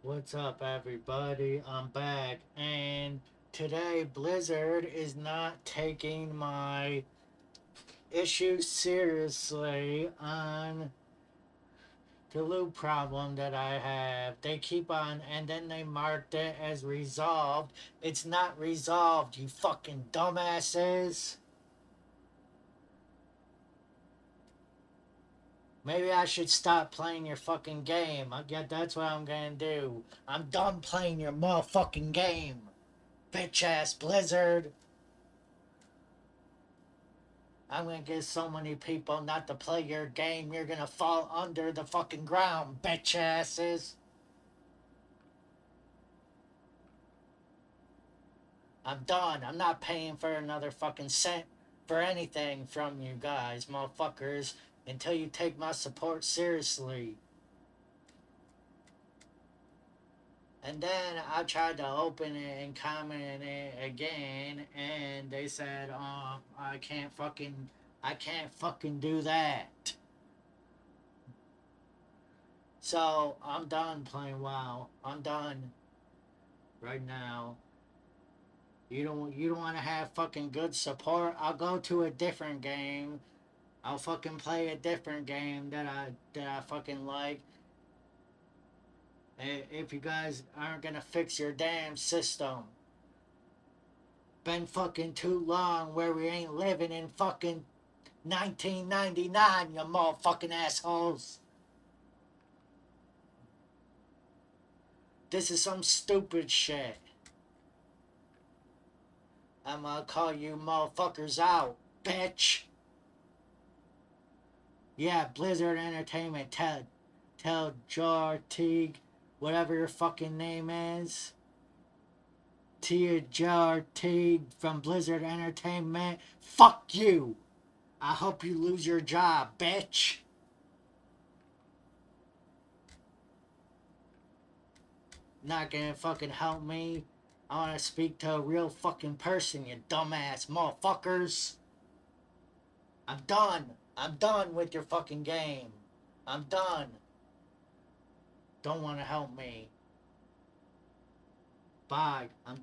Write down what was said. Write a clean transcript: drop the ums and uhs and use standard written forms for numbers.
What's up, everybody? I'm back, and today Blizzard is not taking my issue seriously on the loot problem that I have. They keep on, and then they marked it as resolved. It's not resolved, you fucking dumbasses. Maybe I should stop playing your fucking game. I get that's what I'm gonna do. I'm done playing your motherfucking game. Bitch ass Blizzard. I'm gonna get so many people not to play your game, you're gonna fall under the fucking ground, bitch asses. I'm done. I'm not paying for another fucking cent for anything from you guys, motherfuckers, until you take my support seriously. And then I tried to open it and comment it again, and they said, I can't fucking do that. So I'm done playing WoW. I'm done right now. You don't want to have fucking good support? I'll go to a different game. I'll fucking play a different game that I fucking like. If you guys aren't gonna fix your damn system. Been fucking too long where we ain't living in fucking 1999, you motherfucking assholes. This is some stupid shit. I'm gonna call you motherfuckers out, bitch. Yeah, Blizzard Entertainment, tell Jar Teague, whatever your fucking name is. Tia Jar Teague from Blizzard Entertainment. Fuck you. I hope you lose your job, bitch. Not gonna fucking help me. I wanna speak to a real fucking person, you dumbass motherfuckers. I'm done. I'm done with your fucking game. I'm done. Don't wanna help me. Bye. I'm done.